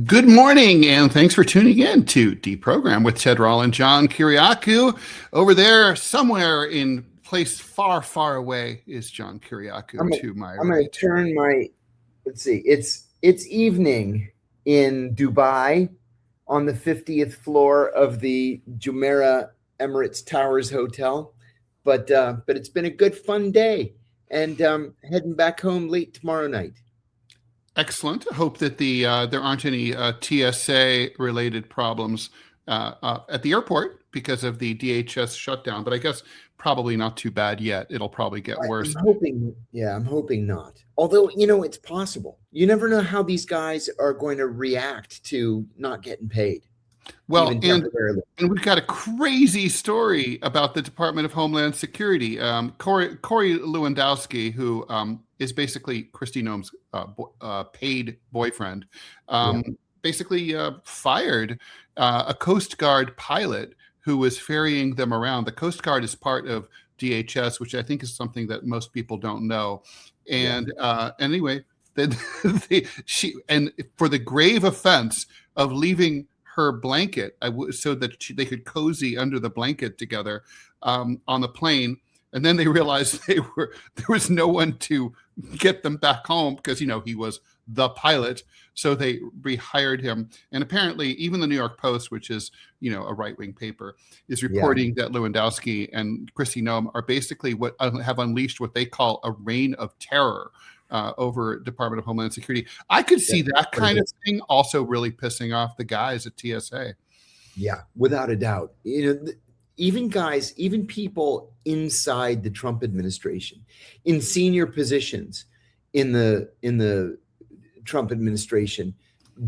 Good morning, and thanks for tuning in to DeProgram with Ted Rall and John Kiriakou. Over there, somewhere in place far, far away, is John Kiriakou to my I'm right. going to turn my. Let's see. It's evening in Dubai, on the 50th floor of the Jumeirah Emirates Towers Hotel, but it's been a good, fun day, and heading back home late tomorrow night. Excellent. Hope that there aren't any TSA related problems at the airport because of the DHS shutdown, but I guess probably not too bad yet. It'll probably get worse. I'm hoping not. Although, it's possible. You never know how these guys are going to react to not getting paid. Well, and we've got a crazy story about the Department of Homeland Security. Corey Lewandowski, who is basically Kristi Noem's paid boyfriend, basically fired a Coast Guard pilot who was ferrying them around. The Coast Guard is part of DHS, which I think is something that most people don't know. And anyway, she for the grave offense of leaving her blanket so that they could cozy under the blanket together on the plane. And then they realized there was no one to get them back home because, he was the pilot. So they rehired him. And apparently even the New York Post, which is, a right-wing paper, is reporting that Lewandowski and Kristi Noem are basically what have unleashed what they call a reign of terror over Department of Homeland Security. I could see that kind of thing also really pissing off the guys at TSA. Yeah, without a doubt. Even people inside the Trump administration, in senior positions in the Trump administration,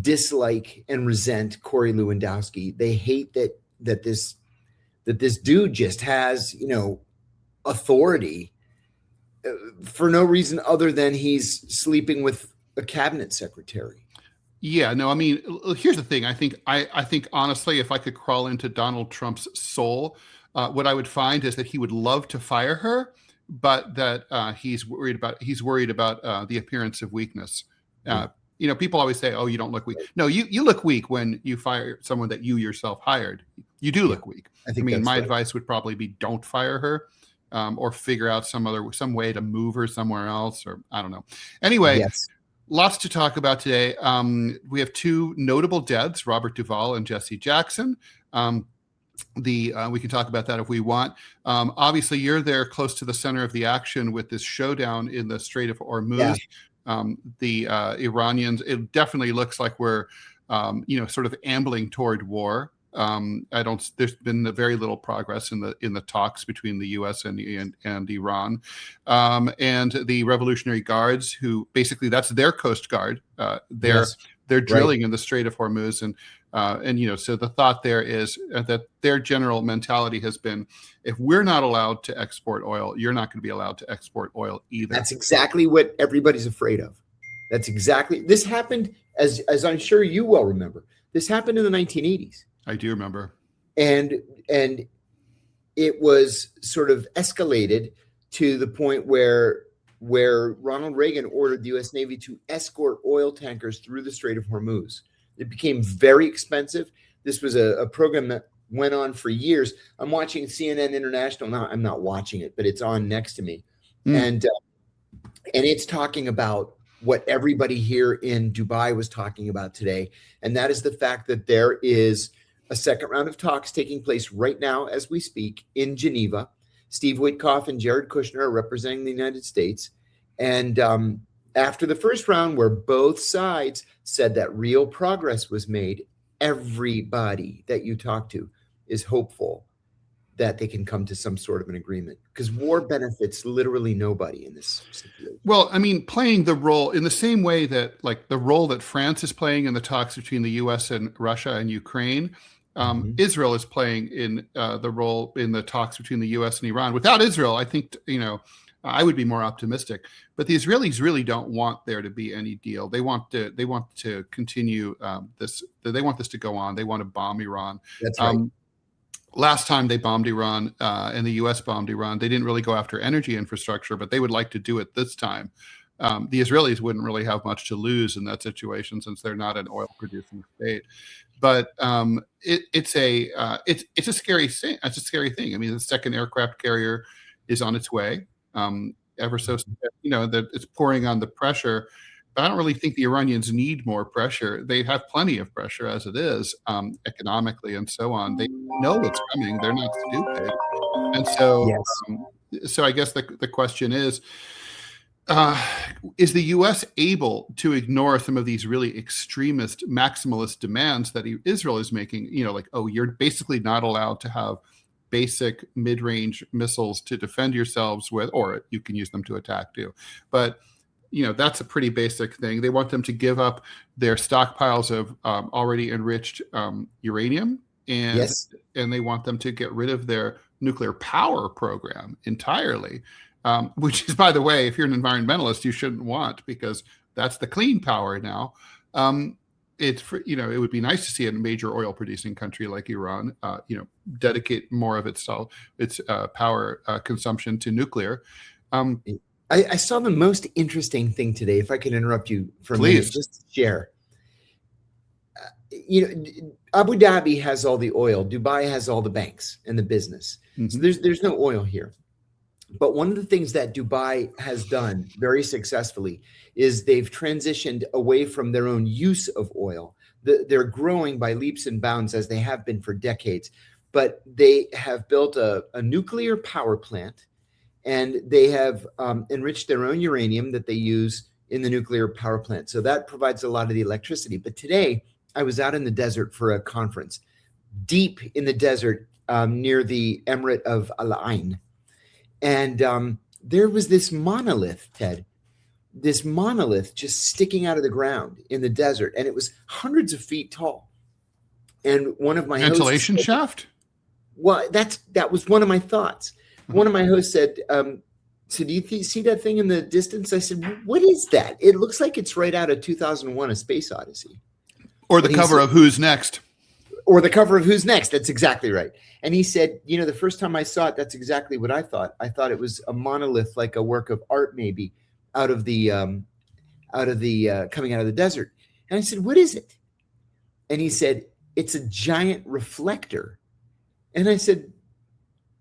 dislike and resent Corey Lewandowski. They hate that this dude just has, authority for no reason other than he's sleeping with a cabinet secretary. Yeah, no, I mean, here's the thing. I think honestly, if I could crawl into Donald Trump's soul, what I would find is that he would love to fire her, but that he's worried about the appearance of weakness. People always say, "Oh, you don't look weak." No, you look weak when you fire someone that you yourself hired. You do look weak. I mean, my advice would probably be don't fire her. Or figure out some way to move her somewhere else, or I don't know. Anyway, lots to talk about today. We have two notable deaths, Robert Duvall and Jesse Jackson. We can talk about that if we want. Obviously, you're there close to the center of the action with this showdown in the Strait of Hormuz. The Iranians, it definitely looks like we're, sort of ambling toward war. There's been very little progress in the talks between the U.S. and Iran, and the Revolutionary Guards, who basically that's their Coast Guard. They're drilling in the Strait of Hormuz, and so the thought there is that their general mentality has been, if we're not allowed to export oil, you're not going to be allowed to export oil either. That's exactly what everybody's afraid of. This happened, as I'm sure you well remember. This happened in the 1980s. I do remember. And it was sort of escalated to the point where Ronald Reagan ordered the U.S. Navy to escort oil tankers through the Strait of Hormuz. It became very expensive. This was a program that went on for years. I'm watching CNN International now. I'm not watching it, but it's on next to me. And it's talking about what everybody here in Dubai was talking about today. And that is the fact that there is a second round of talks taking place right now as we speak in Geneva. Steve Witkoff and Jared Kushner are representing the United States. And after the first round, where both sides said that real progress was made, everybody that you talk to is hopeful that they can come to some sort of an agreement, because war benefits literally nobody in this situation. Well, I mean, playing the role in the same way that, like, the role that France is playing in the talks between the U.S. and Russia and Ukraine, Israel is playing in the role in the talks between the U.S. and Iran. Without Israel, I think, I would be more optimistic. But the Israelis really don't want there to be any deal. They want to continue this. They want this to go on. They want to bomb Iran. That's right. Last time they bombed Iran and the U.S. bombed Iran, they didn't really go after energy infrastructure, but they would like to do it this time. The Israelis wouldn't really have much to lose in that situation since they're not an oil-producing state. But it's a scary thing. It's a scary thing. I mean, the second aircraft carrier is on its way. Ever so, that it's pouring on the pressure. But I don't really think the Iranians need more pressure. They have plenty of pressure as it is, economically and so on. They know what's coming. They're not stupid. And so, so I guess the question is the U.S. able to ignore some of these really extremist, maximalist demands that Israel is making? Like, oh, you're basically not allowed to have basic mid-range missiles to defend yourselves with, or you can use them to attack too. But that's a pretty basic thing. They want them to give up their stockpiles of already enriched uranium, and they want them to get rid of their nuclear power program entirely, which is, by the way, if you're an environmentalist, you shouldn't want, because that's the clean power now. It would be nice to see a major oil producing country like Iran, dedicate more of its power consumption to nuclear. I saw the most interesting thing today, if I can interrupt you for a minute, just to share. Abu Dhabi has all the oil. Dubai has all the banks and the business. So there's no oil here. But one of the things that Dubai has done very successfully is they've transitioned away from their own use of oil. They're growing by leaps and bounds, as they have been for decades. But they have built a nuclear power plant, and they have enriched their own uranium that they use in the nuclear power plant. So that provides a lot of the electricity. But today, I was out in the desert for a conference, deep in the desert near the emirate of Al Ain. And there was this monolith, Ted, this monolith just sticking out of the ground in the desert. And it was hundreds of feet tall. And one of my ventilation shaft? Well, that was one of my thoughts. One of my hosts said, so do you see that thing in the distance? I said, what is that? It looks like it's right out of 2001, A Space Odyssey. Or the cover of Who's Next. Or the cover of Who's Next. That's exactly right. And he said, the first time I saw it, that's exactly what I thought. I thought it was a monolith, like a work of art, maybe, out of the coming out of the desert. And I said, what is it? And he said, it's a giant reflector. And I said,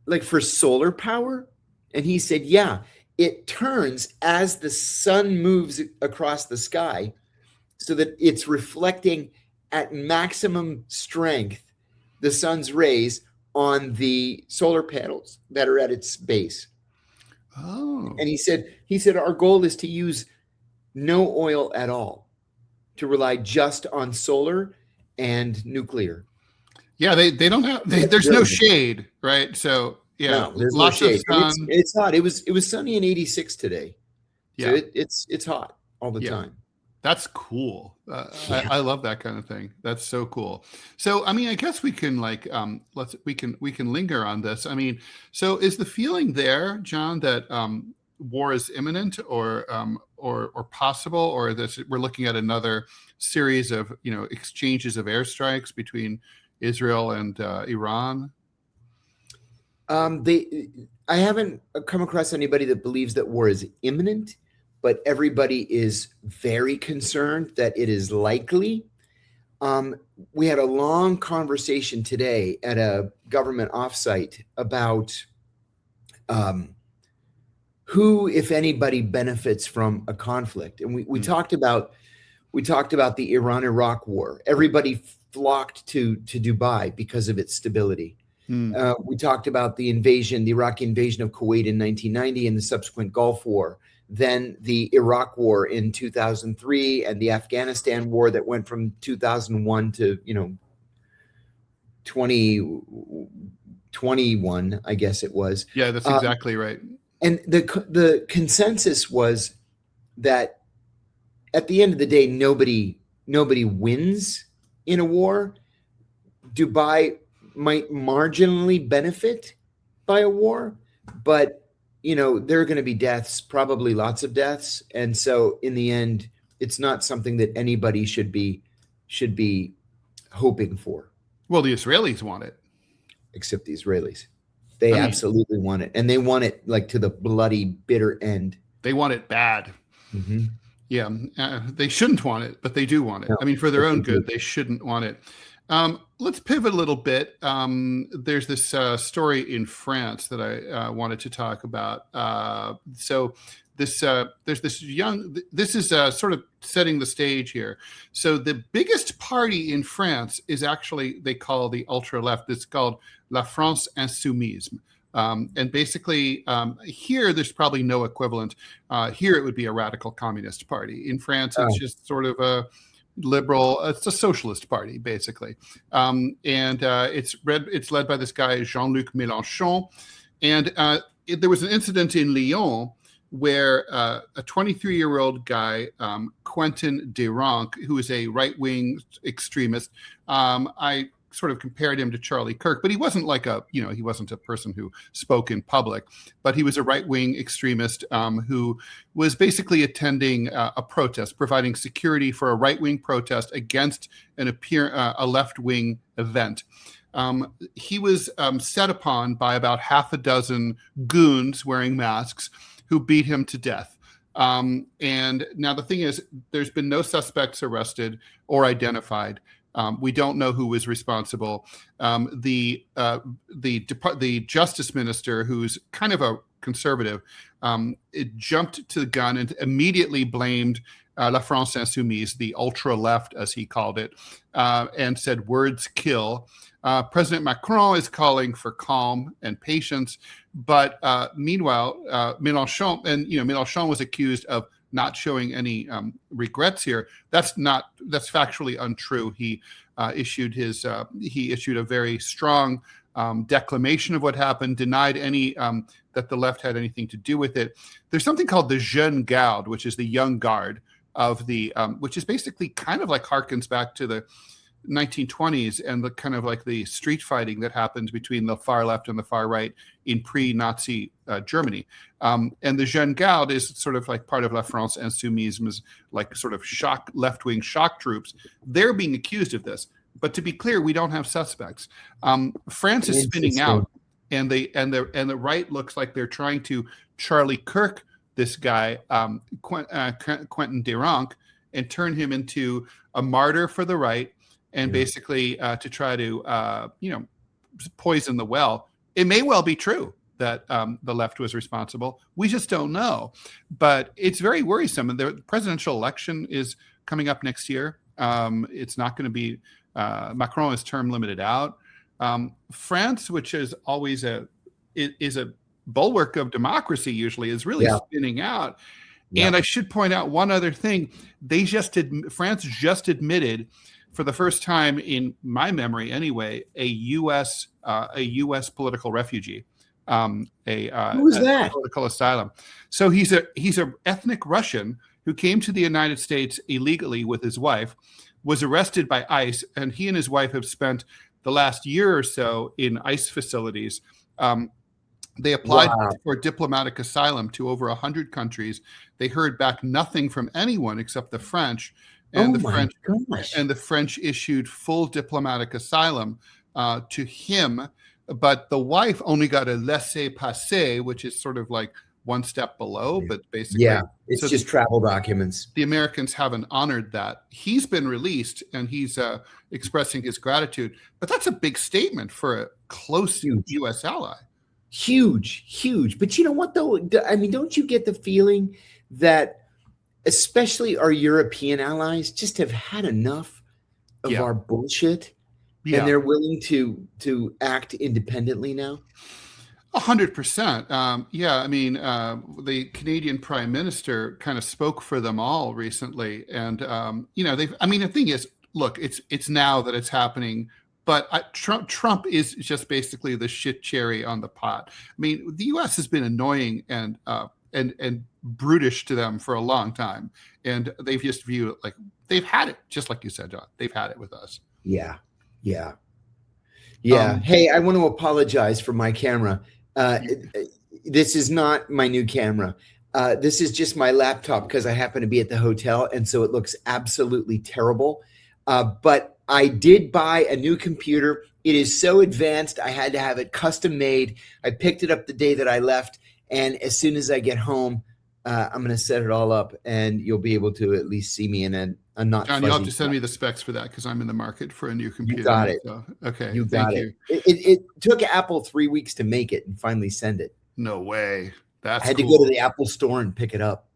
like for solar power? And he said, yeah, it turns as the sun moves across the sky so that it's reflecting at maximum strength the sun's rays on the solar panels that are at its base. Oh. And he said, our goal is to use no oil at all, to rely just on solar and nuclear. Yeah, they don't have. There's no shade, right? So yeah, no, there's lots no shade. of sun. It's hot. It was sunny and 86 today. Yeah, so it's hot all the time. That's cool. I love that kind of thing. That's so cool. So I mean, I guess we can we can linger on this. I mean, so is the feeling there, John, that war is imminent or possible, or this we're looking at another series of exchanges of airstrikes between Israel and Iran? I haven't come across anybody that believes that war is imminent, but everybody is very concerned that it is likely. We had a long conversation today at a government offsite about who, if anybody, benefits from a conflict, and we talked about the Iran-Iraq war. Everybody flocked to Dubai because of its stability. We talked about the Iraqi invasion of Kuwait in 1990 and the subsequent Gulf War, then the Iraq War in 2003 and the Afghanistan War that went from 2001 to 2021, I guess it was. Yeah, that's exactly right. And the consensus was that at the end of the day, nobody wins in a war. Dubai might marginally benefit by a war, but there are going to be deaths, probably lots of deaths, and so in the end, it's not something that anybody should be hoping for. Well, the Israelis want it, except the Israelis. They absolutely want it, and they want it like to the bloody, bitter end. They want it bad. Mm-hmm. Yeah, they shouldn't want it, but they do want it. No, I mean, for their own good, they shouldn't want it. Let's pivot a little bit. There's this story in France that I wanted to talk about. There's this this is sort of setting the stage here. So the biggest party in France is actually, they call the ultra left. It's called La France Insoumise. And basically, here, there's probably no equivalent. Here, it would be a radical communist party. In France, it's just sort of a liberal, it's a socialist party, basically. It's led by this guy, Jean-Luc Melenchon. And there was an incident in Lyon where a 23-year-old guy, Quentin Deranque, who is a right-wing extremist, I sort of compared him to Charlie Kirk, but he wasn't like he wasn't a person who spoke in public, but he was a right-wing extremist who was basically attending a protest, providing security for a right-wing protest against a left-wing event. He was set upon by about half a dozen goons wearing masks who beat him to death. And now the thing is, there's been no suspects arrested or identified. We don't know who was responsible. The justice minister, who's kind of a conservative, it jumped to the gun and immediately blamed La France Insoumise, the ultra left, as he called it, and said words kill. President Macron is calling for calm and patience, but meanwhile, Mélenchon was accused of not showing any regrets here. That's factually untrue. He issued a very strong declamation of what happened, denied any that the left had anything to do with it. There's something called the Jeune Garde, which is the young guard of the, which is basically kind of like harkens back to the 1920s and the kind of like the street fighting that happened between the far left and the far right in pre-Nazi Germany. And the Jeune Garde is sort of like part of La France Insoumise, like sort of left-wing shock troops. They're being accused of this. But to be clear, we don't have suspects. France is spinning out, and the right looks like they're trying to Charlie Kirk this guy, Quentin Deranque, and turn him into a martyr for the right, and basically to try to poison the well. It may well be true that the left was responsible. We just don't know. But it's very worrisome. And the presidential election is coming up next year. It's not going to be Macron is term limited out. France, which is always a bulwark of democracy, usually is really spinning out. Yeah. And I should point out one other thing. France just admitted, for the first time in my memory anyway, a U.S. political refugee, who was that? Political asylum. So he's a ethnic Russian who came to the United States illegally with his wife, was arrested by ICE, and he and his wife have spent the last year or so in ICE facilities. They applied for diplomatic asylum to over 100 countries. They heard back nothing from anyone except the French. And the French issued full diplomatic asylum to him, but the wife only got a laissez-passer, which is sort of like one step below, but basically, it's just travel documents. The Americans haven't honored that. He's been released, and he's expressing his gratitude. But that's a big statement for a close U.S. ally. Huge. But you know what, though? I mean, don't you get the feeling that especially our European allies just have had enough of our bullshit, and they're willing to act independently now? 100%. I mean, the Canadian Prime Minister kind of spoke for them all recently, and the thing is, look, it's now that it's happening. But Trump is just basically the shit cherry on the pot. I mean, the U.S. has been annoying and brutish to them for a long time, and they've just viewed it like they've had it, just like you said, John. They've had it with us. Yeah. Hey, I want to apologize for my camera. This is not my new camera. This is just my laptop because I happen to be at the hotel, and so it looks absolutely terrible. But I did buy a new computer. It is so advanced, I had to have it custom made. I picked it up the day that I left, and as soon as I get home, I'm going to set it all up, and you'll be able to at least see me in a not John, fuzzy. you'll have to send me the specs for that because I'm in the market for a new computer. You got it. So, okay. You thank got you. it. It took Apple 3 weeks to make it and finally send it. No way. That's I had cool. to go to the Apple store and pick it up.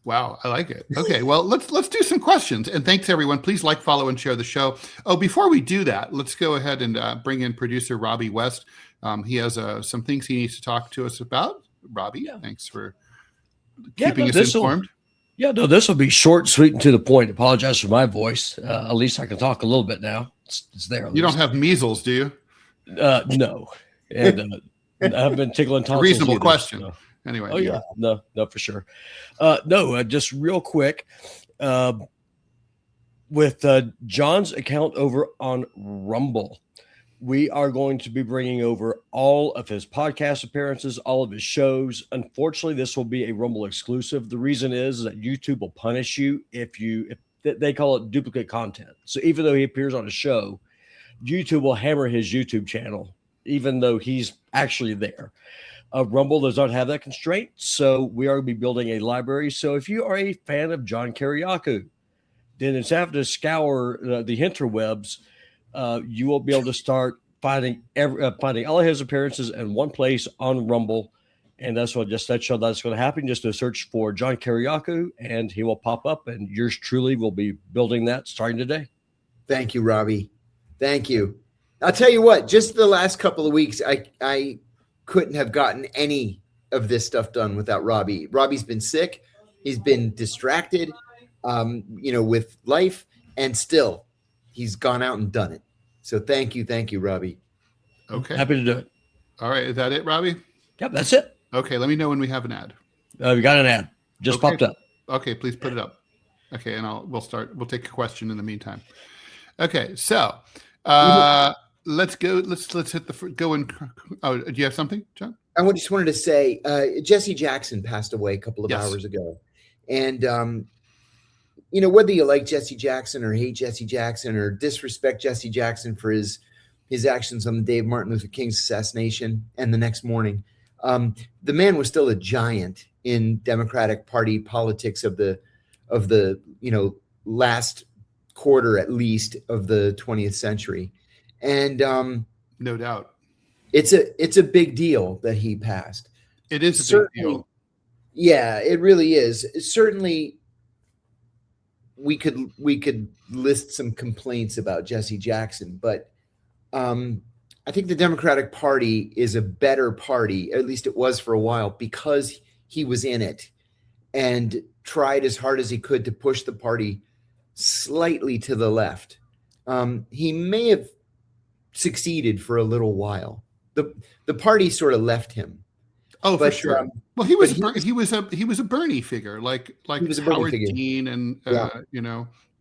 Wow, I like it. Okay, well, let's do some questions. And thanks, everyone. Please like, follow, and share the show. Oh, before we do that, let's go ahead and bring in producer Robbie West. He has some things he needs to talk to us about. Robbie, thanks for keeping us informed. This will be short, sweet, and to the point. Apologize for my voice. At least I can talk a little bit now. It's there. You don't have measles, do you? No. And I've been tickling tonsils. Reasonable either, question. so. Anyway. Oh, yeah. No, for sure. Just real quick. With John's account over on Rumble, we are going to be bringing over all of his podcast appearances, all of his shows. Unfortunately, this will be a Rumble exclusive. The reason is that YouTube will punish you if they call it duplicate content. So even though he appears on a show, YouTube will hammer his YouTube channel, even though he's actually there. Rumble does not have that constraint, so we are going to be building a library. So if you are a fan of John Kiriakou, then instead of having to scour the interwebs, you will be able to start finding all of his appearances in one place on Rumble, and that's going to happen. Just to search for John Kiriakou, and he will pop up, and yours truly will be building that starting today. Thank you, Robbie. Thank you. I'll tell you what. Just the last couple of weeks, I couldn't have gotten any of this stuff done without Robbie. Robbie's been sick. He's been distracted, with life, and still he's gone out and done it. So thank you, Robbie. Okay. Happy to do it. All right. Is that it, Robbie? Yep, that's it. Okay. Let me know when we have an ad. We got an ad. Just popped up. Okay. Please put it up. Okay. And we'll take a question in the meantime. Okay. So, let's go. Let's hit go and. Oh, do you have something, John? I just wanted to say, Jesse Jackson passed away a couple of hours ago, and whether you like Jesse Jackson or hate Jesse Jackson or disrespect Jesse Jackson for his actions on the day of Martin Luther King's assassination and the next morning, the man was still a giant in Democratic Party politics of the last quarter at least of the 20th century. And no doubt, it's a big deal that he passed. It is a big deal. Yeah, it really is. Certainly, we could list some complaints about Jesse Jackson, but I think the Democratic Party is a better party, at least it was for a while, because he was in it and tried as hard as he could to push the party slightly to the left. He may have succeeded for a little while. The party sort of left him. Oh, for sure. Well, he was a Bernie figure, like Howard Dean and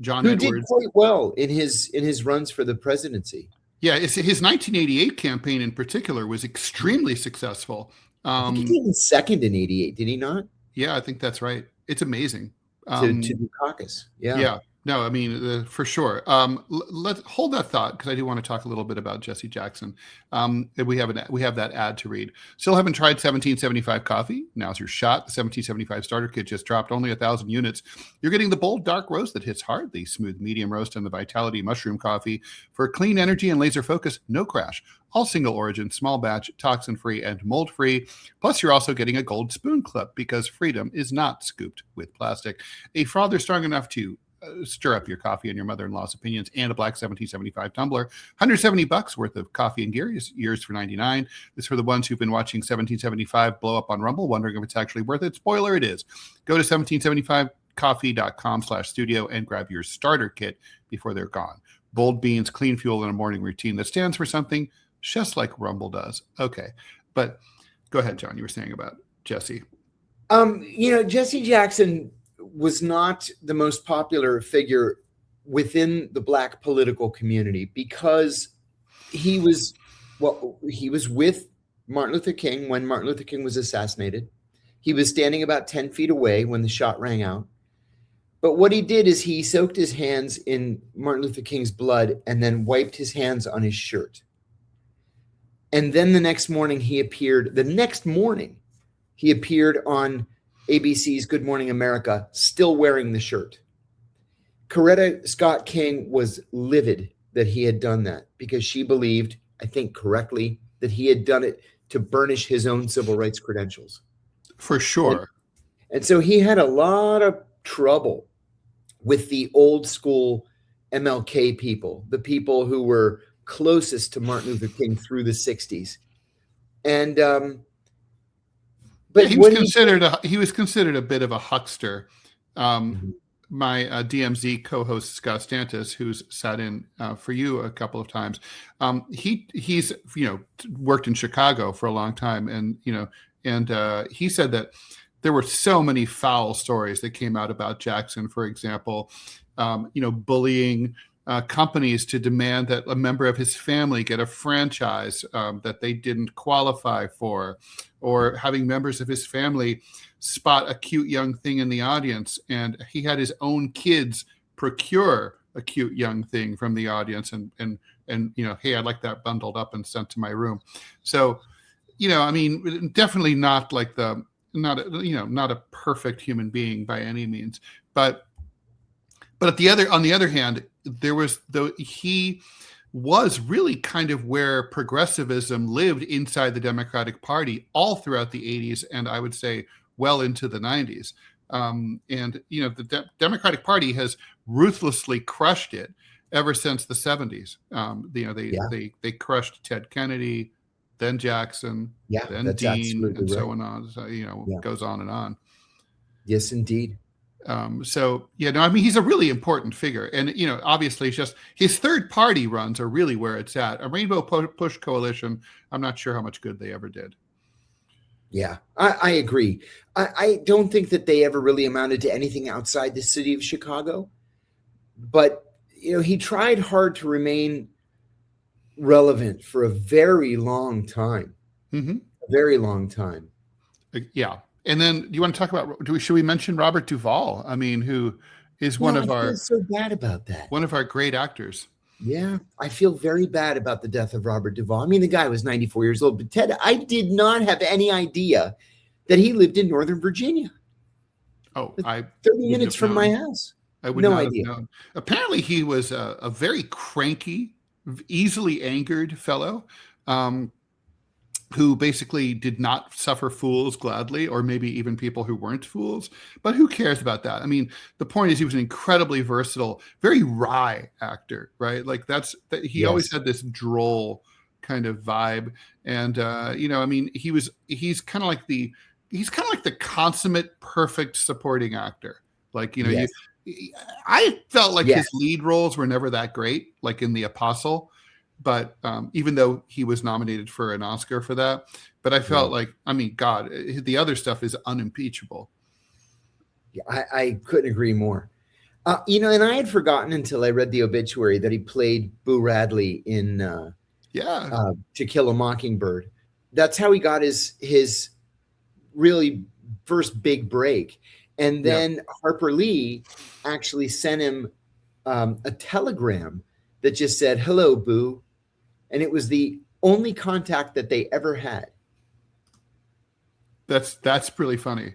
John Edwards. Who did quite well in his runs for the presidency. Yeah, his 1988 campaign in particular was extremely successful. I think he came in second in '88, did he not? Yeah, I think that's right. It's amazing. To the caucus. Yeah. Yeah. No, I mean, for sure. Let's hold that thought because I do want to talk a little bit about Jesse Jackson. We have that ad to read. Still haven't tried 1775 coffee? Now's your shot. The 1775 starter kit just dropped, only 1,000 units. You're getting the bold dark roast that hits hard, the smooth medium roast, and the Vitality mushroom coffee for clean energy and laser focus, no crash. All single origin, small batch, toxin free, and mold free. Plus, you're also getting a gold spoon clip because freedom is not scooped with plastic. A frother strong enough to stir up your coffee and your mother-in-law's opinions, and a black 1775 tumbler. $170 worth of coffee and gear, yours for $99. This is for the ones who've been watching 1775 blow up on Rumble, wondering if it's actually worth it. Spoiler, it is. Go to 1775coffee.com/studio and grab your starter kit before they're gone. Bold beans, clean fuel, and a morning routine that stands for something just like Rumble does. Okay, but go ahead, John. You were saying about Jesse. Jesse Jackson was not the most popular figure within the Black political community because he was with Martin Luther King when Martin Luther King was assassinated. He was standing about 10 feet away when the shot rang out. But what he did is he soaked his hands in Martin Luther King's blood and then wiped his hands on his shirt. And then the next morning he appeared on ABC's Good Morning America, still wearing the shirt. Coretta Scott King was livid that he had done that because she believed, I think correctly, that he had done it to burnish his own civil rights credentials. For sure. And so he had a lot of trouble with the old school MLK people, the people who were closest to Martin Luther King through the 60s. And but he was considered a bit of a huckster. My DMZ co-host Scott Stantis, who's sat in for you a couple of times, he's worked in Chicago for a long time, and he said that there were so many foul stories that came out about Jackson, for example, bullying companies to demand that a member of his family get a franchise that they didn't qualify for, or having members of his family spot a cute young thing in the audience, and he had his own kids procure a cute young thing from the audience, and hey, I'd like that bundled up and sent to my room. So, definitely not like not a perfect human being by any means, but on the other hand, he was really kind of where progressivism lived inside the Democratic Party all throughout the 80s, and I would say well into the 90s. The Democratic Party has ruthlessly crushed it ever since the 70s. They crushed Ted Kennedy, then Jackson, then Dean, and so on. So, it goes on and on. Yes, indeed. He's a really important figure, and obviously, it's just his third party runs are really where it's at. A Rainbow Push coalition, I'm not sure how much good they ever did. Yeah, I agree. I don't think that they ever really amounted to anything outside the city of Chicago, but he tried hard to remain relevant for a very long time. A very long time. Yeah. And then you want to talk about, should we mention Robert Duvall? I mean, who is I feel so bad about that. One of our great actors. Yeah, I feel very bad about the death of Robert Duvall. I mean, the guy was 94 years old, but Ted, I did not have any idea that he lived in Northern Virginia. Oh, 30 minutes from my house. I would not have known. Apparently, he was a very cranky, easily angered fellow. Who basically did not suffer fools gladly, or maybe even people who weren't fools. But who cares about that? I mean, the point is he was an incredibly versatile, very wry actor, right? Like he always had this droll kind of vibe. And, he's kind of like the consummate, perfect supporting actor. Like, I felt like his lead roles were never that great, like in The Apostle. But even though he was nominated for an Oscar for that, but I felt like, God, the other stuff is unimpeachable. Yeah, I couldn't agree more. And I had forgotten until I read the obituary that he played Boo Radley in To Kill a Mockingbird. That's how he got his really first big break. And then Harper Lee actually sent him a telegram that just said, "Hello, Boo." And it was the only contact that they ever had. That's really funny.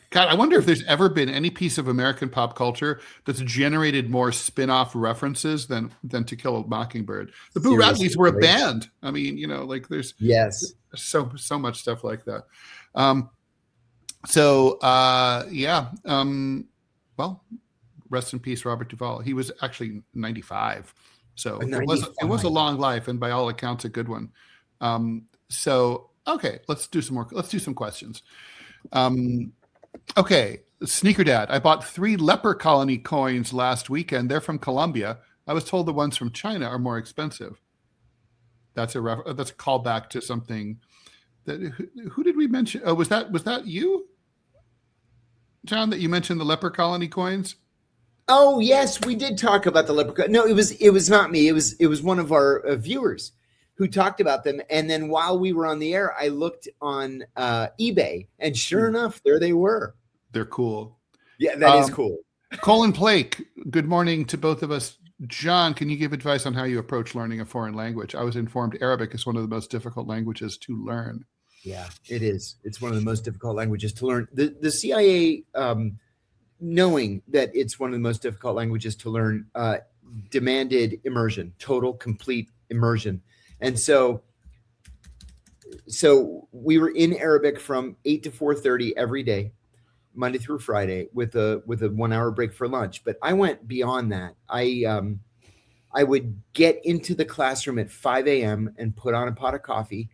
God, I wonder if there's ever been any piece of American pop culture that's generated more spin-off references than To Kill a Mockingbird. The Boo Radleys were a band. I mean, there's so much stuff like that. Well, rest in peace, Robert Duvall. He was actually 95. So it was a long life, and by all accounts, a good one. Okay, let's do some more. Let's do some questions. Okay, Sneaker Dad. I bought 3 leper colony coins last weekend. They're from Colombia. I was told the ones from China are more expensive. That's a callback to something. Who did we mention? Oh, was that you, John? That you mentioned the leper colony coins? Oh yes, we did talk about the leprechaun. No, it was not me. It was one of our viewers who talked about them. And then while we were on the air, I looked on eBay, and sure enough, there they were. They're cool. Yeah, that is cool. Colin Blake. Good morning to both of us. John, can you give advice on how you approach learning a foreign language? I was informed Arabic is one of the most difficult languages to learn. Yeah, it is. It's one of the most difficult languages to learn. The CIA, knowing that it's one of the most difficult languages to learn, demanded immersion, total, complete immersion. And so we were in Arabic from 8 to 4:30 every day, Monday through Friday, with a 1 hour break for lunch. But I went beyond that. I would get into the classroom at 5 a.m. and put on a pot of coffee.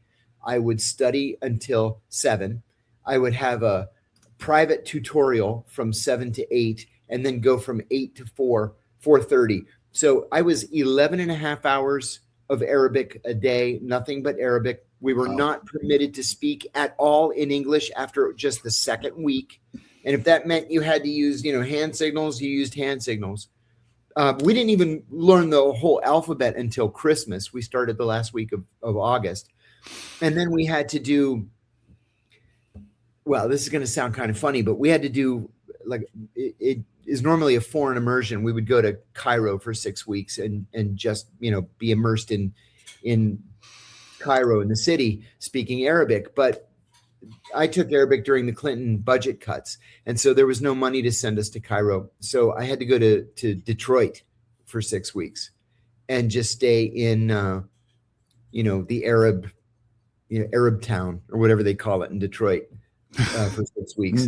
I would study until 7. I would have a private tutorial from 7 to 8, and then go from 8 to 4:30. So I was 11 and a half hours of Arabic a day, nothing but Arabic. We were not permitted to speak at all in English after just the second week. And if that meant you had to use, hand signals, you used hand signals. We didn't even learn the whole alphabet until Christmas. We started the last week of August. And then we had to do, well, this is going to sound kind of funny, but we had to do, like, it is normally a foreign immersion. We would go to Cairo for 6 weeks and just, be immersed in Cairo, in the city, speaking Arabic. But I took Arabic during the Clinton budget cuts. And so there was no money to send us to Cairo. So I had to go to Detroit for 6 weeks and just stay in, the Arab town or whatever they call it in Detroit for 6 weeks.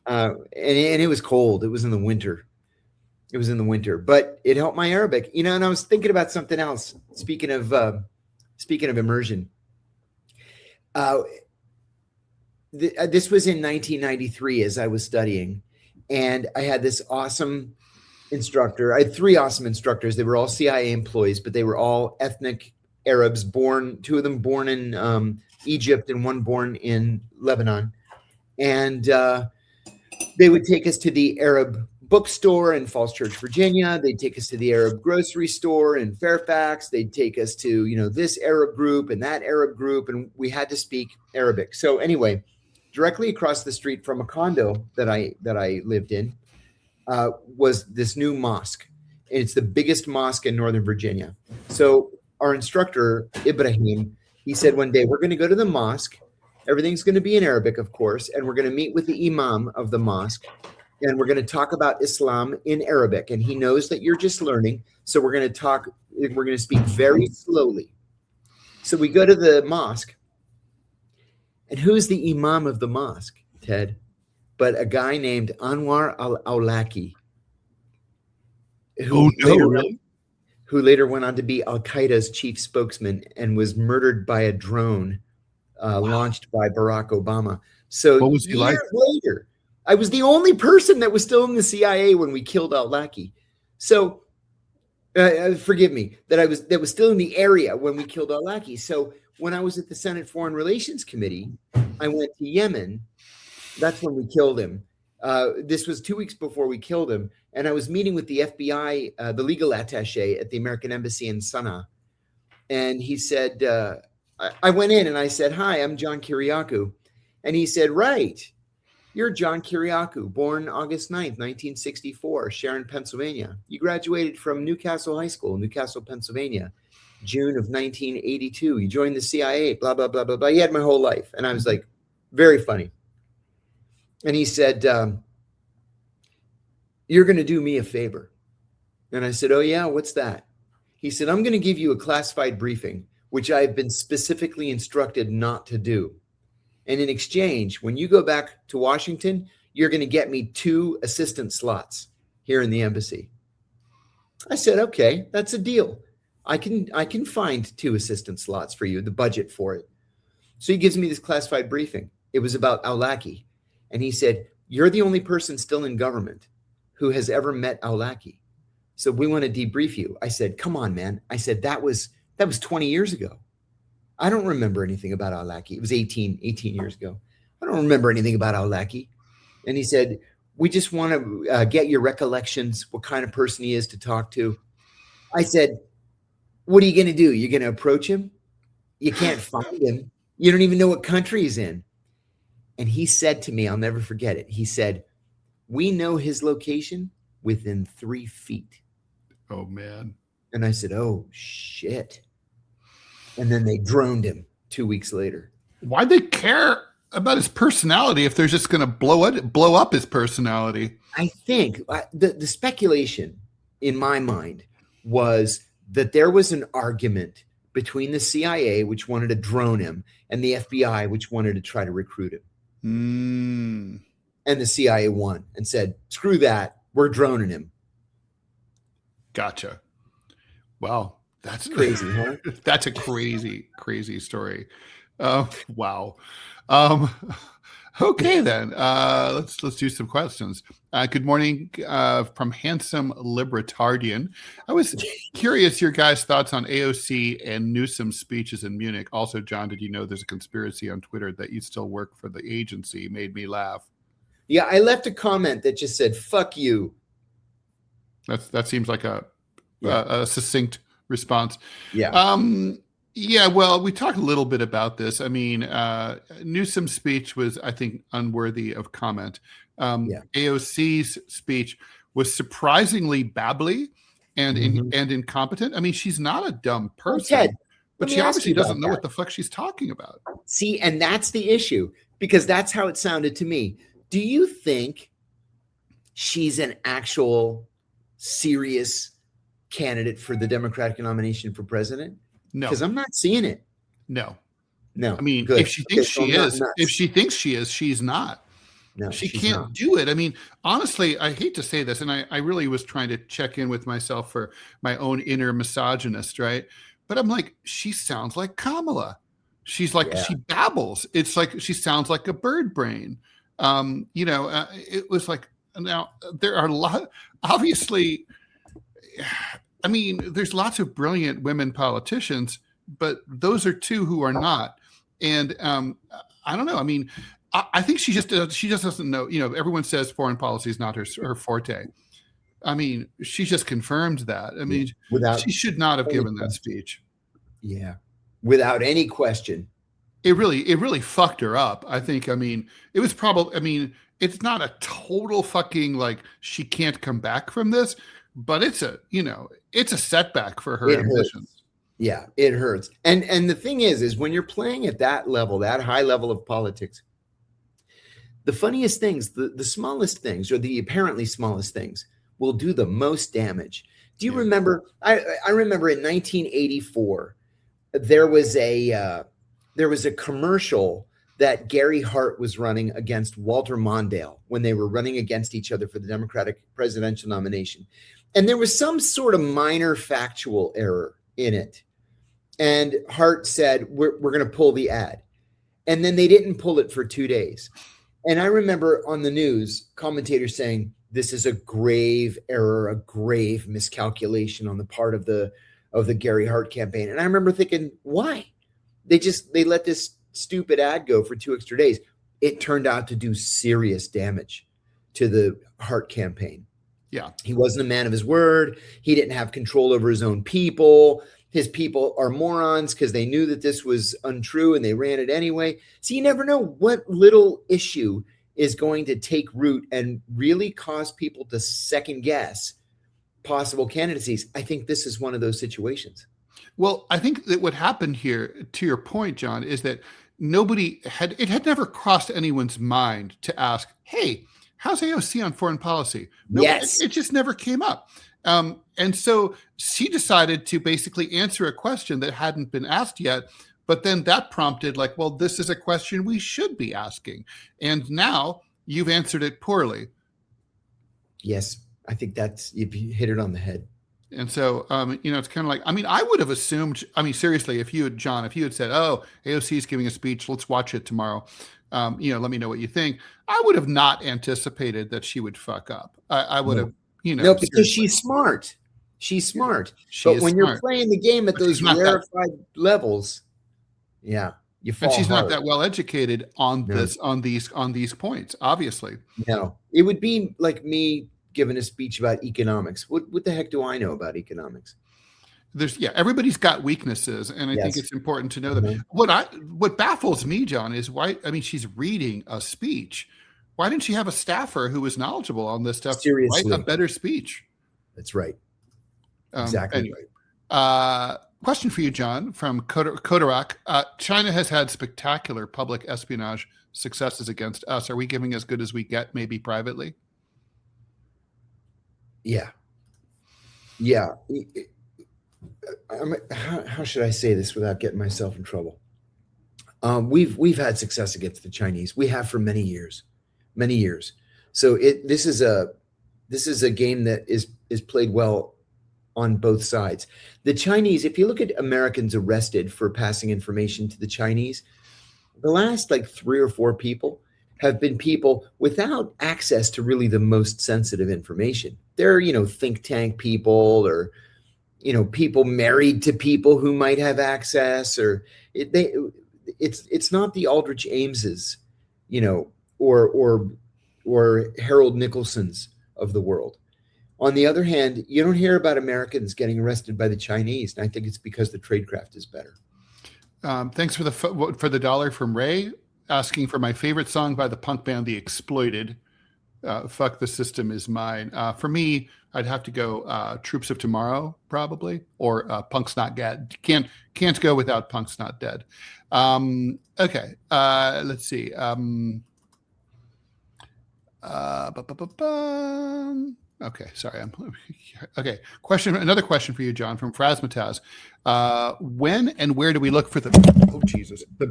And it was cold. It was in the winter. But it helped my Arabic, and I was thinking about something else. Speaking of immersion, this was in 1993 as I was studying, and I had this awesome instructor. I had 3 awesome instructors. They were all CIA employees, but they were all ethnic Arabs, 2 of them born in Egypt and 1 born in Lebanon. And they would take us to the Arab bookstore in Falls Church, Virginia. They'd take us to the Arab grocery store in Fairfax. They'd take us to, this Arab group and that Arab group, and we had to speak Arabic. So anyway, directly across the street from a condo that I lived in was this new mosque. It's the biggest mosque in Northern Virginia. So our instructor, Ibrahim, he said one day, we're going to go to the mosque. Everything's going to be in Arabic, of course, and we're going to meet with the imam of the mosque, and we're going to talk about Islam in Arabic. And he knows that you're just learning, so we're going to speak very slowly. So we go to the mosque, and who's the imam of the mosque, Ted? But a guy named Anwar al-Awlaki, who later went on to be Al-Qaeda's chief spokesman and was murdered by a drone launched by Barack Obama. So what was he like? Later, I was the only person that was still in the CIA when we killed Al-Awlaki. So forgive me, that was still in the area when we killed Al-Awlaki. So when I was at the Senate Foreign Relations Committee, I went to Yemen. That's when we killed him. This was 2 weeks before we killed him. And I was meeting with the FBI, the legal attaché at the American Embassy in Sana'a. And he said, I went in and I said, hi, I'm John Kiriakou. And he said, right, you're John Kiriakou, born August 9th, 1964, Sharon, Pennsylvania. You graduated from Newcastle High School, Newcastle, Pennsylvania, June of 1982. You joined the CIA, blah, blah, blah, blah, blah. He had my whole life. And I was like, very funny. And he said, you're going to do me a favor. And I said, oh, yeah, what's that? He said, I'm going to give you a classified briefing, which I've been specifically instructed not to do. And in exchange, when you go back to Washington, you're going to get me 2 assistant slots here in the embassy. I said, okay, that's a deal. I can find 2 assistant slots for you, the budget for it. So he gives me this classified briefing. It was about Al-Awlaki. And he said, you're the only person still in government who has ever met Al-Awlaki. So we want to debrief you. I said, come on, man. I said, that was 20 years ago. I don't remember anything about Al-Awlaki. It was 18 years ago. I don't remember anything about Al-Awlaki. And he said, we just want to get your recollections, what kind of person he is to talk to. I said, what are you going to do? You're going to approach him? You can't find him. You don't even know what country he's in. And he said to me, I'll never forget it. He said, we know his location within 3 feet. Oh, man. And I said, oh, shit. And then they droned him 2 weeks later. Why'd they care about his personality if they're just going to blow up his personality? I think the speculation in my mind was that there was an argument between the CIA, which wanted to drone him, and the FBI, which wanted to try to recruit him. And the CIA won and said, screw that, we're droning him. Gotcha. Wow. That's crazy, huh? That's a crazy, crazy story. Wow. Okay, then. Let's do some questions. Good morning from Handsome Libertarian. I was curious your guys' thoughts on AOC and Newsom's speeches in Munich. Also, John, did you know there's a conspiracy on Twitter that you still work for the agency? Made me laugh. Yeah, I left a comment that just said, fuck you. That seems like a succinct response. Yeah. Yeah, well, we talked a little bit about this. I mean, Newsom's speech was, I think, unworthy of comment. AOC's speech was surprisingly babbly and incompetent. I mean, she's not a dumb person, Ted, but she obviously doesn't know what the fuck she's talking about. See, and that's the issue, because that's how it sounded to me. Do you think she's an actual serious candidate for the Democratic nomination for president? No, because I'm not seeing it. No. I mean, good. If she thinks she is, she's not. No, she can't do it. I mean, honestly, I hate to say this, and I really was trying to check in with myself for my own inner misogynist, right? But I'm like, she sounds like Kamala. She's like, she babbles. It's like she sounds like a bird brain. It was like, now there are a lot, obviously. I mean, there's lots of brilliant women politicians, but those are two who are not. And I don't know. I mean, I think she just doesn't know. You know, everyone says foreign policy is not her forte. I mean, she just confirmed that. I mean, she should not have given that speech. Yeah, without any question. It really fucked her up. I think. I mean, it was probably. I mean, it's not a total fucking like she can't come back from this. But it's a setback for her ambitions. Yeah, it hurts. And the thing is when you're playing at that level, that high level of politics, the funniest things, the smallest things, or the apparently smallest things, will do the most damage. Do you remember? I remember in 1984, there was a commercial that Gary Hart was running against Walter Mondale when they were running against each other for the Democratic presidential nomination. And there was some sort of minor factual error in it. And Hart said, we're going to pull the ad. And then they didn't pull it for 2 days. And I remember on the news, commentators saying, this is a grave error, a grave miscalculation on the part of the Gary Hart campaign. And I remember thinking, why? They let this stupid ad go for 2 extra days. It turned out to do serious damage to the Hart campaign. Yeah. He wasn't a man of his word. He didn't have control over his own people. His people are morons because they knew that this was untrue and they ran it anyway. So you never know what little issue is going to take root and really cause people to second guess possible candidacies. I think this is one of those situations. Well, I think that what happened here, to your point, John, is that it had never crossed anyone's mind to ask, hey, how's AOC on foreign policy? No, yes. It just never came up. And so she decided to basically answer a question that hadn't been asked yet. But then that prompted like, well, this is a question we should be asking. And now you've answered it poorly. Yes, I think you hit it on the head. And so, it's kind of like, I mean, I would have assumed, I mean, seriously, if you had said, oh, AOC is giving a speech, let's watch it tomorrow. Let me know what you think. I would have not anticipated that she would fuck up. I would have, No, because she's smart. She's smart. But when you're playing the game at those rarefied levels, you fall. And she's not that well educated on these points, obviously. No, it would be like me giving a speech about economics. What the heck do I know about economics? Everybody's got weaknesses, and I think it's important to know that. What baffles me, John, is why. I mean, she's reading a speech. Why didn't she have a staffer who was knowledgeable on this stuff? Seriously, write a better speech. That's right. Exactly right. Question for you, John, from Kodarak. China has had spectacular public espionage successes against us. Are we giving as good as we get, maybe privately? Yeah. How should I say this without getting myself in trouble? We've had success against the Chinese. We have for many years. So this is a game that is played well on both sides. The Chinese, if you look at Americans arrested for passing information to the Chinese, the last like 3 or 4 people have been people without access to really the most sensitive information. They're, think tank people, or, people married to people who might have access, or it's not the Aldrich Ameses, or Harold Nicholsons of the world. On the other hand, you don't hear about Americans getting arrested by the Chinese, and I think it's because the tradecraft is better. Thanks for the dollar from Ray, asking for my favorite song by the punk band The Exploited. Fuck the System is mine. For me, I'd have to go Troops of Tomorrow, probably, or Punk's Not Dead. Can't go without Punk's Not Dead. Okay, let's see. Okay, sorry. Okay. Another question for you, John, from Frasmataz. When and where do we look for the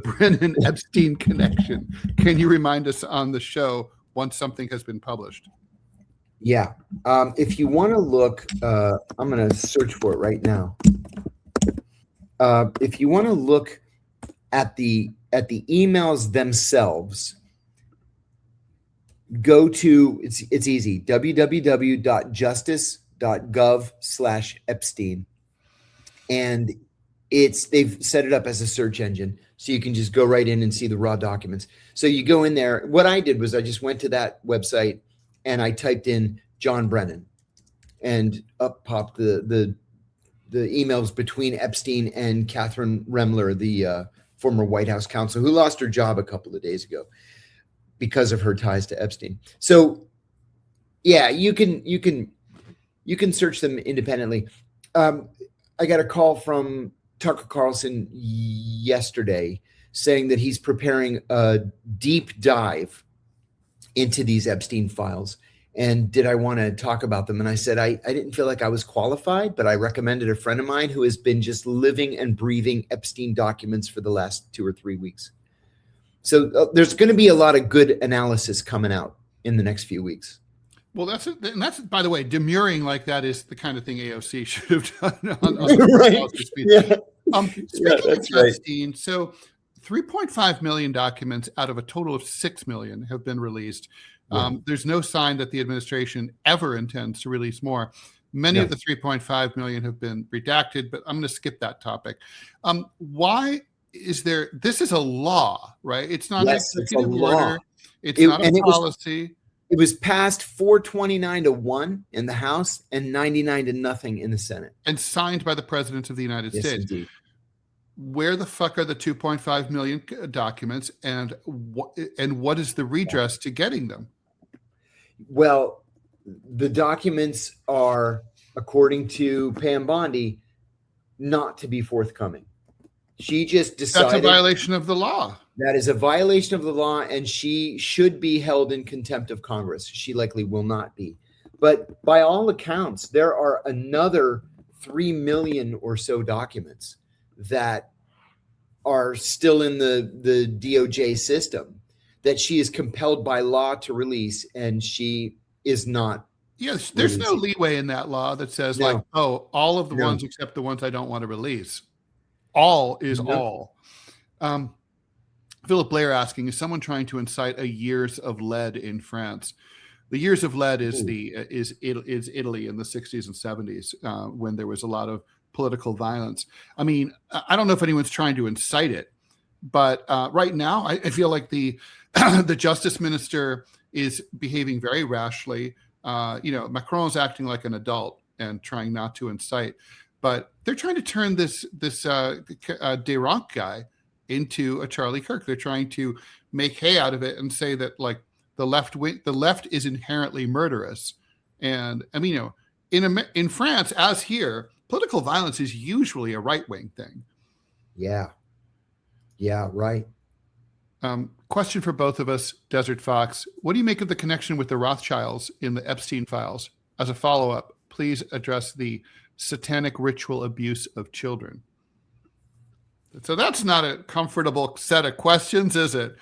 Brennan Epstein connection? Can you remind us on the show once something has been published? Yeah. If you want to look, I'm going to search for it right now. If you want to look at the emails themselves, go to, it's easy, www.justice.gov/Epstein. And they've set it up as a search engine. So you can just go right in and see the raw documents. So you go in there. What I did was I just went to that website and I typed in John Brennan, and up popped the emails between Epstein and Catherine Remler, the former White House counsel, who lost her job a couple of days ago because of her ties to Epstein. So yeah, you can search them independently. I got a call from Tucker Carlson yesterday saying that he's preparing a deep dive into these Epstein files. And did I want to talk about them? And I said, I didn't feel like I was qualified, but I recommended a friend of mine who has been just living and breathing Epstein documents for the last 2 or 3 weeks. So there's going to be a lot of good analysis coming out in the next few weeks. Well, that's by the way, demurring like that is the kind of thing AOC should have done. Right. Yeah. Speaking of Epstein, so 3.5 million documents out of a total of 6 million have been released. There's no sign that the administration ever intends to release more. Many of the 3.5 million have been redacted, but I'm going to skip that topic. Why is there? This is a law, right? It's not an executive order. It's not a policy. It was passed 429-1 in the House and 99-0 in the Senate. And signed by the President of the United States. Indeed. Where the fuck are the 2.5 million documents, and what is the redress to getting them? Well, the documents are, according to Pam Bondi, not to be forthcoming. She just decided that's a violation of the law. That is a violation of the law, and she should be held in contempt of Congress. She likely will not be. But by all accounts, there are another 3 million or so documents that are still in the DOJ system that she is compelled by law to release, and she is not. Yes, there's no leeway in that law that says all of the ones except the ones I don't want to release. All is all. Philip Blair asking, is someone trying to incite a years of lead in France? The years of lead is Italy in the 60s and 70s when there was a lot of political violence. I mean, I don't know if anyone's trying to incite it, but right now I feel like the the justice minister is behaving very rashly. Macron's acting like an adult and trying not to incite, but they're trying to turn this Deranque guy into a Charlie Kirk. They're trying to make hay out of it and say that like the left is inherently murderous. And I mean, in France, as here, political violence is usually a right-wing thing. Yeah, right. Question for both of us, Desert Fox. What do you make of the connection with the Rothschilds in the Epstein files? As a follow-up, please address the satanic ritual abuse of children. So that's not a comfortable set of questions, is it?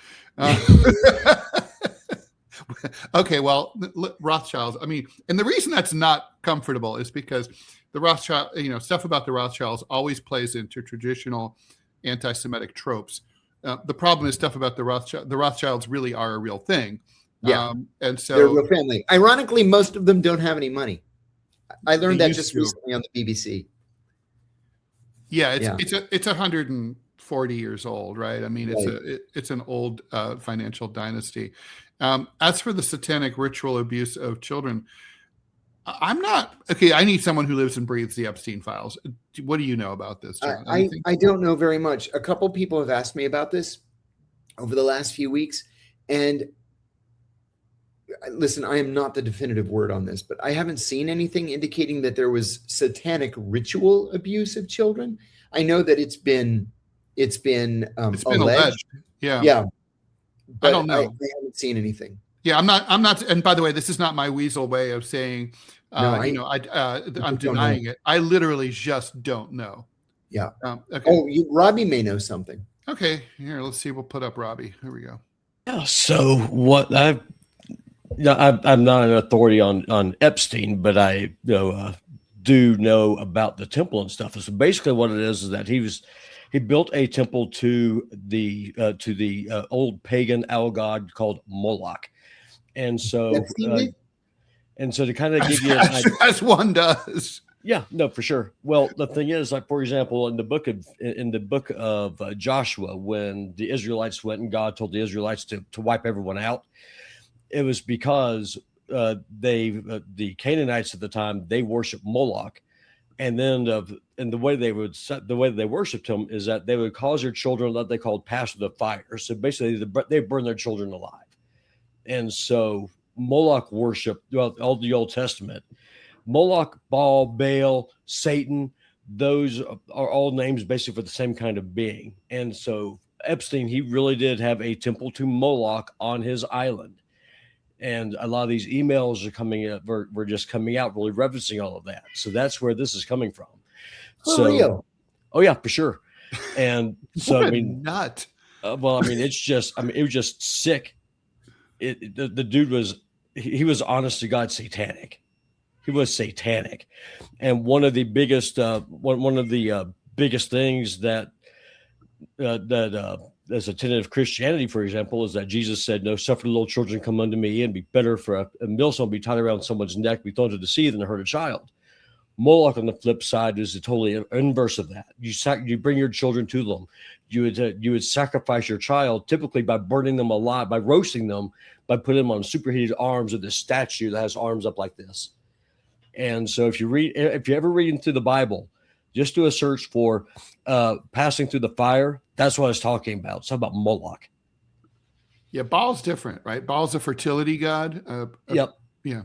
Okay, well, Rothschilds. I mean, and the reason that's not comfortable is because the Rothschild, stuff about the Rothschilds always plays into traditional anti-Semitic tropes. The problem is stuff about the Rothschilds really are a real thing. Yeah, and so they're a real family. Ironically, most of them don't have any money. I learned that just to. recently on the BBC. Yeah, it's 140 years old, right? I mean, it's an old financial dynasty. As for the satanic ritual abuse of children, I'm not okay. I need someone who lives and breathes the Epstein files. What do you know about this, John? I don't know very much. A couple people have asked me about this over the last few weeks, and listen, I am not the definitive word on this, but I haven't seen anything indicating that there was satanic ritual abuse of children. I know that it's been alleged. Yeah. But I don't know. I haven't seen anything. Yeah, I'm not. And by the way, this is not my weasel way of saying, I'm denying it. I literally just don't know. Yeah. Okay. Oh, Robbie may know something. Okay. Here, let's see. We'll put up Robbie. Here we go. Yeah. So what I'm not an authority on Epstein, but I do know about the temple and stuff. So basically, what it is that he built a temple to the old pagan owl god called Moloch. And so, to kind of give you an idea, as one does. Yeah, no, for sure. Well, the thing is, like, for example, in the book of Joshua, when the Israelites went and God told the Israelites to wipe everyone out, it was because the Canaanites at the time, they worshiped Moloch, and then the way they worshipped him is that they would cause their children what they called pass through the fire. So basically, they burn their children alive. And so Moloch worship throughout all the Old Testament. Moloch, Baal, Satan, those are all names basically for the same kind of being. And so Epstein, he really did have a temple to Moloch on his island. And a lot of these emails are coming up, were just coming out really referencing all of that. So that's where this is coming from. For real? Oh yeah, for sure. And so, what I mean, nut. It was just sick. The dude was honest to God satanic. He was satanic, and one of the biggest biggest things that as a tenet of Christianity, for example, is that Jesus said, "No, suffer the little children come unto me, and be better for a millstone be tied around someone's neck, be thrown to the sea than to hurt a child." Moloch, on the flip side, is the totally inverse of that. You bring your children to them. You would sacrifice your child, typically by burning them alive, by roasting them, by putting them on superheated arms of this statue that has arms up like this. And so if you ever read into the Bible, just do a search for passing through the fire. That's what I was talking about. It's about Moloch. Yeah, Baal's different, right? Baal's a fertility god. Yep. Yeah.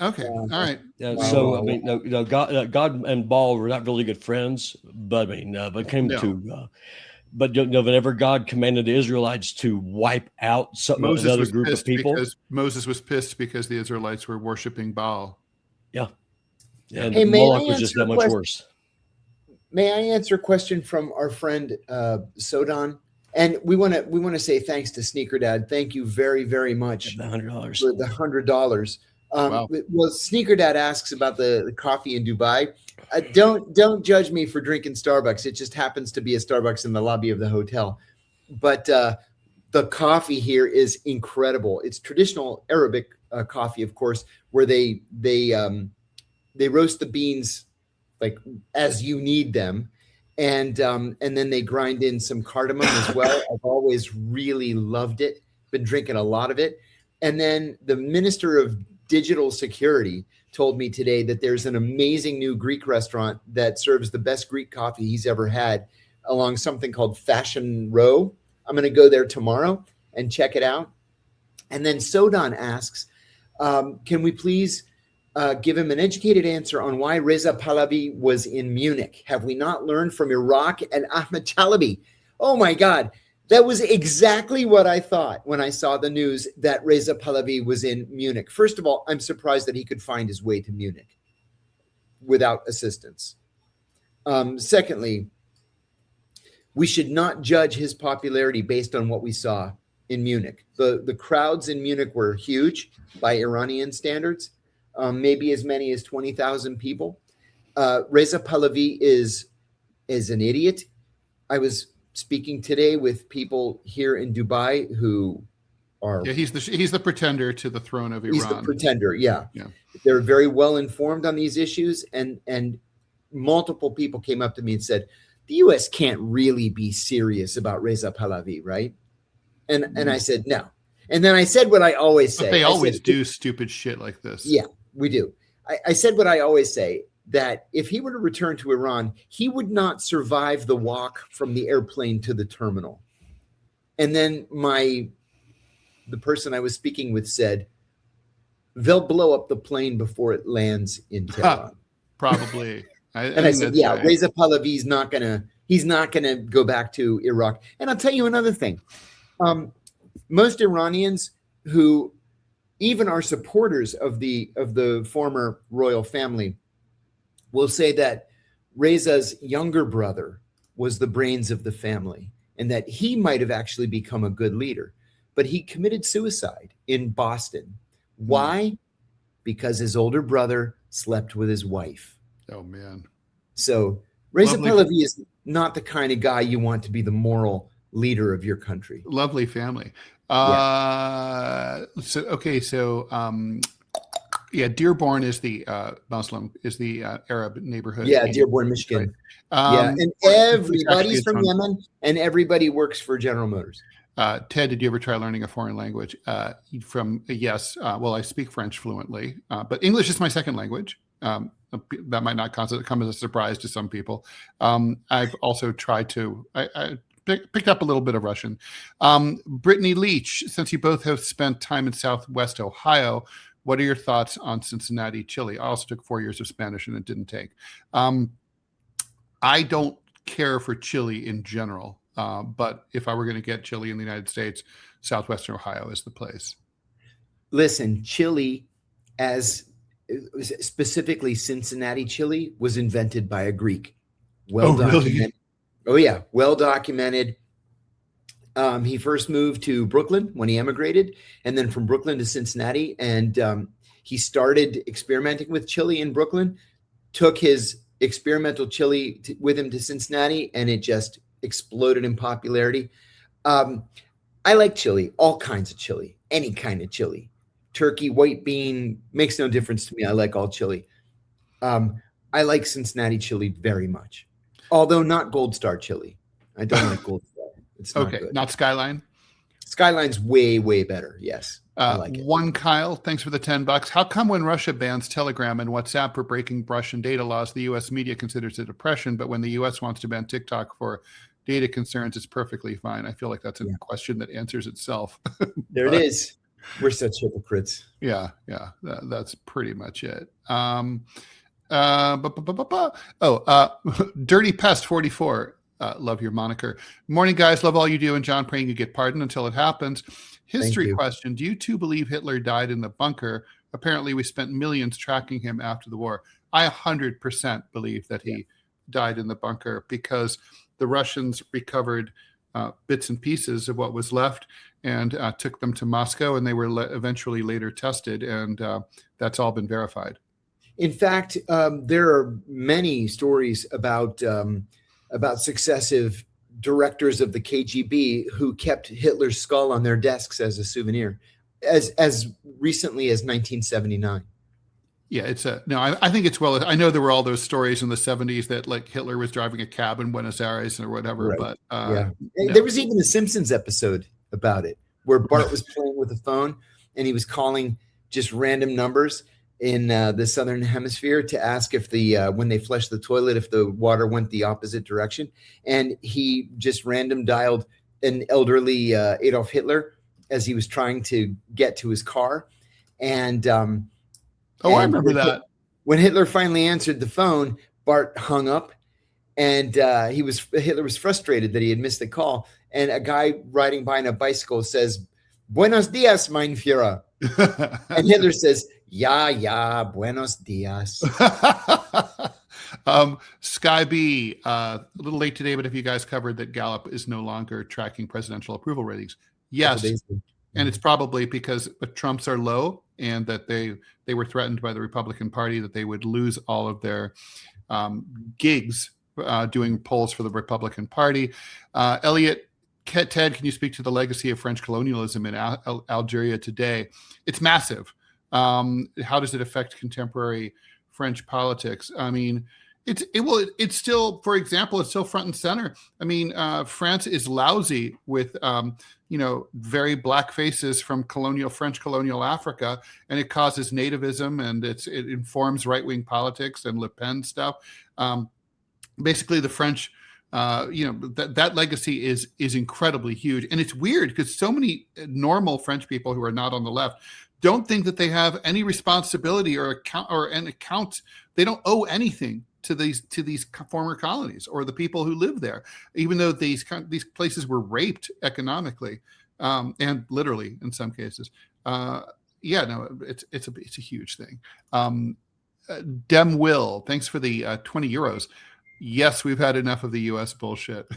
Okay. All right. Yeah, so I mean, God and Baal were not really good friends, but I mean, whenever God commanded the Israelites to wipe out another group of people, because Moses was pissed because the Israelites were worshiping Baal. Yeah, and hey, Moloch was just that much worse. May I answer a question from our friend Sodan? And we want to say thanks to Sneaker Dad. Thank you very, very much the $100 for the $100. Wow. Well, Sneaker Dad asks about the coffee in Dubai. Don't judge me for drinking Starbucks. It just happens to be a Starbucks in the lobby of the hotel. But the coffee here is incredible. It's traditional Arabic coffee, of course, where they roast the beans like as you need them, and then they grind in some cardamom as well. I've always really loved it. Been drinking a lot of it. And then the Minister of Digital Security told me today that there's an amazing new Greek restaurant that serves the best Greek coffee he's ever had along something called Fashion Row. I'm going to go there tomorrow and check it out. And then Sodan asks, can we please give him an educated answer on why Reza Pahlavi was in Munich. Have we not learned from Iraq and Ahmed Chalabi? Oh my God. That was exactly what I thought when I saw the news that Reza Pahlavi was in Munich. First of all, I'm surprised that he could find his way to Munich without assistance. Secondly, we should not judge his popularity based on what we saw in Munich. The crowds in Munich were huge by Iranian standards, maybe as many as 20,000 people. Reza Pahlavi is an idiot. I was speaking today with people here in Dubai who are... Yeah, he's the pretender to the throne of Iran. He's the pretender, yeah. They're very well informed on these issues, and multiple people came up to me and said, the U.S. can't really be serious about Reza Pahlavi, right? And I said, no. And then I said what I always say. But they always do stupid shit like this. Yeah, we do. I said what I always say, that if he were to return to Iran, he would not survive the walk from the airplane to the terminal. And then the person I was speaking with said, they'll blow up the plane before it lands in Tehran. Probably. I said, yeah, right. Reza Pahlavi's not gonna go back to Iraq. And I'll tell you another thing. Most Iranians who even are supporters of the former royal family will say that Reza's younger brother was the brains of the family and that he might have actually become a good leader. But he committed suicide in Boston. Why? Because his older brother slept with his wife. Oh, man. So Reza Pahlavi is not the kind of guy you want to be the moral leader of your country. Lovely family. Dearborn is the Arab neighborhood. Yeah, Dearborn, Michigan. And everybody's from Yemen, and everybody works for General Motors. Ted, did you ever try learning a foreign language? Yes. Well, I speak French fluently, but English is my second language. That might not come as a surprise to some people. I've also tried to. I picked up a little bit of Russian. Brittany Leach, since you both have spent time in Southwest Ohio, what are your thoughts on Cincinnati chili? I also took 4 years of Spanish and it didn't take. I don't care for chili in general, but if I were going to get chili in the United States, Southwestern Ohio is the place. Listen, chili, as specifically Cincinnati chili, was invented by a Greek. Documented. Really? Oh, yeah. Well documented. He first moved to Brooklyn when he emigrated, and then from Brooklyn to Cincinnati. And he started experimenting with chili in Brooklyn, took his experimental chili with him to Cincinnati, and it just exploded in popularity. I like chili, all kinds of chili, any kind of chili. Turkey, white bean, makes no difference to me. I like all chili. I like Cincinnati chili very much. Although not Gold Star chili. I don't like Gold Star. It's not good. Not Skyline? Skyline's way, way better. Yes. I like it. One Kyle, thanks for the $10. How come when Russia bans Telegram and WhatsApp for breaking Russian data laws, the U.S. media considers it oppression, but when the U.S. wants to ban TikTok for data concerns, it's perfectly fine? I feel like that's a question that answers itself. There it is. We're such hypocrites. Yeah. That's pretty much it. Dirty Pest 44. Love your moniker. Morning, guys. Love all you do. And John, praying you get pardoned until it happens. History question. Do you two believe Hitler died in the bunker? Apparently, we spent millions tracking him after the war. I 100% believe that he died in the bunker because the Russians recovered bits and pieces of what was left and took them to Moscow, and they were eventually later tested, and that's all been verified. In fact, there are many stories about successive directors of the KGB who kept Hitler's skull on their desks as a souvenir, as recently as 1979. Yeah, I think it's I know there were all those stories in the 70s that like Hitler was driving a cab in Buenos Aires or whatever, right. But there was even a Simpsons episode about it where Bart was playing with the phone and he was calling just random numbers in the Southern Hemisphere to ask if when they flushed the toilet, if the water went the opposite direction. And he just random dialed an elderly Adolf Hitler as he was trying to get to his car. And Oh, I remember that. When Hitler finally answered the phone, Bart hung up, and Hitler was frustrated that he had missed the call. And a guy riding by on a bicycle says, "Buenos dias, mein Führer." And Hitler says, "Ja, buenos dias." Sky B, a little late today, but have you guys covered that Gallup is no longer tracking presidential approval ratings? Yes. And it's probably because the Trumps are low, and that they were threatened by the Republican Party that they would lose all of their gigs doing polls for the Republican Party. Elliot, Ted, can you speak to the legacy of French colonialism in Algeria today? It's massive. How does it affect contemporary French politics? I mean, it's still, for example, it's still front and center. I mean, France is lousy with very black faces from French colonial Africa, and it causes nativism, and it informs right-wing politics and Le Pen stuff. Basically, the French, that legacy is incredibly huge, and it's weird because so many normal French people who are not on the left don't think that they have any responsibility or an account. They don't owe anything to these former colonies or the people who live there, even though these places were raped economically and literally in some cases. It's a huge thing. Dem Will, thanks for the 20 euros. Yes, we've had enough of the U.S. bullshit.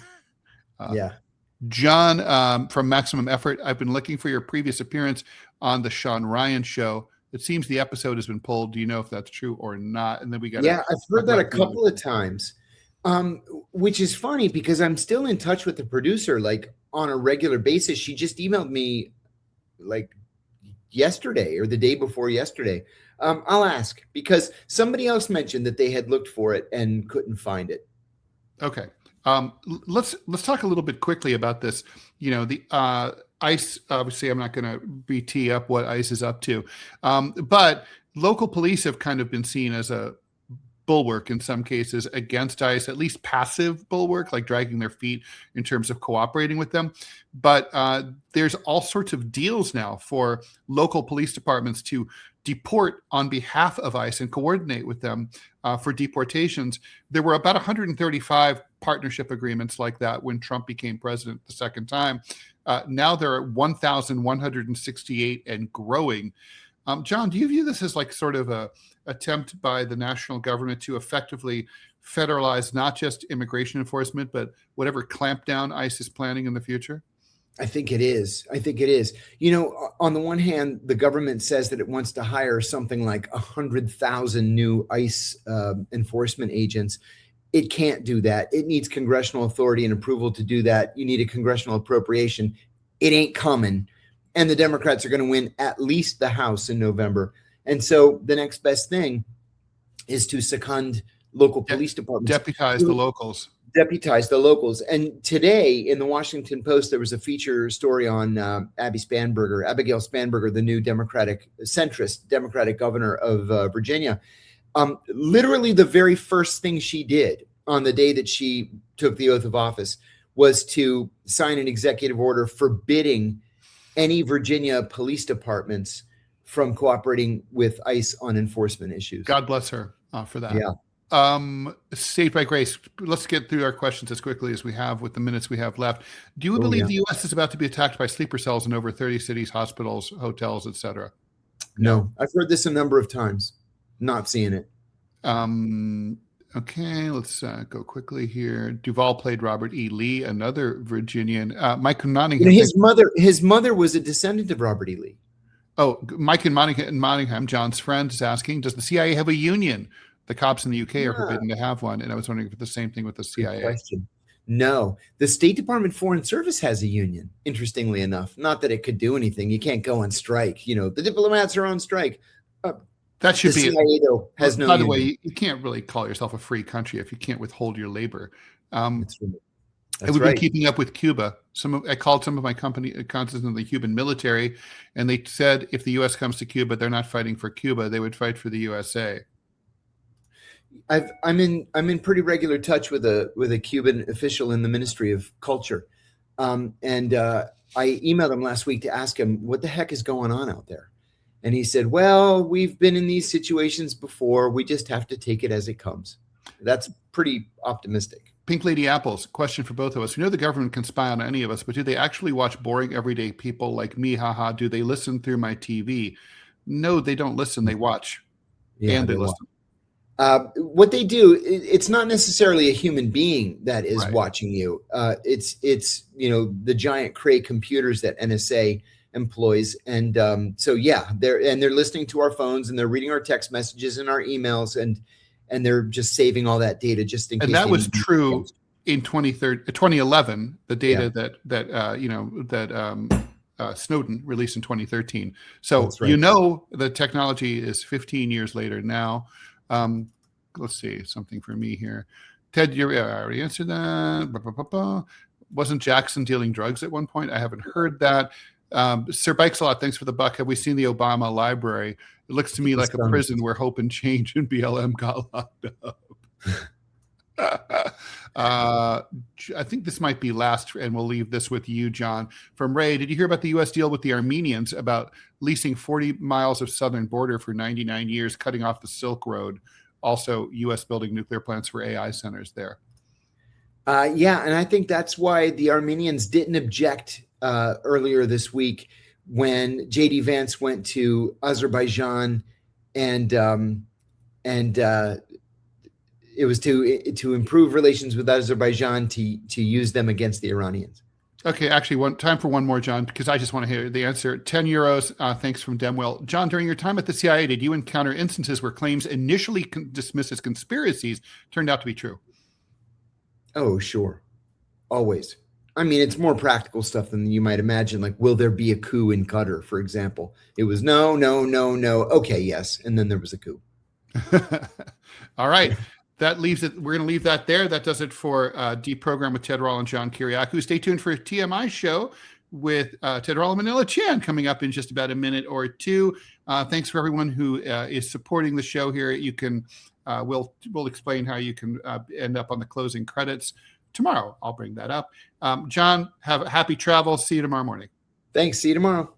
John from Maximum Effort, I've been looking for your previous appearance on the Sean Ryan show. It seems the episode has been pulled. Do you know if that's true or not? And then we got I've heard that a couple of times, which is funny because I'm still in touch with the producer like on a regular basis. She just emailed me like yesterday or the day before yesterday. I'll ask because somebody else mentioned that they had looked for it and couldn't find it. Okay. Let's talk a little bit quickly about this. The ICE, obviously I'm not going to tee up what ICE is up to. But local police have kind of been seen as a bulwark in some cases against ICE, at least passive bulwark, like dragging their feet in terms of cooperating with them. But there's all sorts of deals now for local police departments to deport on behalf of ICE and coordinate with them for deportations. There were about 135 partnership agreements like that when Trump became president the second time. Now there are 1,168 and growing. John, do you view this as like sort of a attempt by the national government to effectively federalize not just immigration enforcement, but whatever clampdown ICE is planning in the future? I think it is. On the one hand, the government says that it wants to hire something like 100,000 new ICE enforcement agents. It can't do that. It needs congressional authority and approval to do that. You need a congressional appropriation. It ain't coming. And the Democrats are going to win at least the House in November. And so the next best thing is to second local police departments. Deputize the locals. And today in the Washington Post, there was a feature story on Abigail Spanberger, the new centrist Democratic governor of Virginia. Literally the very first thing she did on the day that she took the oath of office was to sign an executive order forbidding any Virginia police departments from cooperating with ICE on enforcement issues. God bless her for that. Yeah. Saved by grace. Let's get through our questions as quickly as we have with the minutes we have left. Do you believe the U.S. is about to be attacked by sleeper cells in over 30 cities, hospitals, hotels, etc.? No. I've heard this a number of times. Not seeing it. Okay, let's go quickly here. Duvall played Robert E. Lee, another Virginian. Mike Nottingham. His mother was a descendant of Robert E. Lee. Oh, Mike in Nottingham, John's friend, is asking, does the CIA have a union? The cops in the UK are forbidden to have one. And I was wondering if it's the same thing with the CIA. Good question. No, the State Department Foreign Service has a union, interestingly enough. Not that it could do anything. You can't go on strike. The diplomats are on strike. That should be. CIA, though, has no. By the way, you can't really call yourself a free country if you can't withhold your labor. That's we've been keeping up with Cuba. I called some of my contacts in the Cuban military, and they said if the U.S. comes to Cuba, they're not fighting for Cuba; they would fight for the USA. I'm in pretty regular touch with a Cuban official in the Ministry of Culture, and I emailed him last week to ask him what the heck is going on out there. And he said, well, we've been in these situations before. We just have to take it as it comes. That's pretty optimistic. Pink Lady Apples, question for both of us. We know the government can spy on any of us, but do they actually watch boring everyday people like me? Haha. Do they listen through my TV? No, they don't listen. They watch. Yeah, and they listen. What they do, it's not necessarily a human being that is watching you. It's the giant Cray computers that NSA employs, and so yeah, they're listening to our phones, and they're reading our text messages and our emails, and they're just saving all that data just in case. And that was true in 2011. The data that Snowden released in 2013. So the technology is 15 years later now. Let's see, something for me here. Ted, I already answered that. Wasn't Jackson dealing drugs at one point? I haven't heard that. Sir Bikes a lot, thanks for the buck. Have we seen the Obama library? It looks to me like a prison where hope and change and BLM got locked up. I think this might be last, and we'll leave this with you, John. From Ray, did you hear about the U.S. deal with the Armenians about leasing 40 miles of southern border for 99 years, cutting off the Silk Road? Also, U.S. building nuclear plants for AI centers there. Yeah, and I think that's why the Armenians didn't object earlier this week when J.D. Vance went to Azerbaijan, and it was to improve relations with Azerbaijan to use them against the Iranians. Okay, actually, time for one more, John, because I just want to hear the answer. 10 euros. Thanks from Demwell. John, during your time at the CIA, did you encounter instances where claims initially dismissed as conspiracies turned out to be true? Oh, sure. Always. I mean, it's more practical stuff than you might imagine. Like, will there be a coup in Qatar, for example? It was no. Okay, yes. And then there was a coup. All right. That leaves it. We're going to leave that there. That does it for DeProgram with Ted Rall and John Kiriakou. Stay tuned for a TMI show with Ted Rall and Melenchon coming up in just about a minute or two. Thanks for everyone who is supporting the show here. You can we'll explain how you can end up on the closing credits tomorrow. I'll bring that up. John, have a happy travel. See you tomorrow morning. Thanks. See you tomorrow.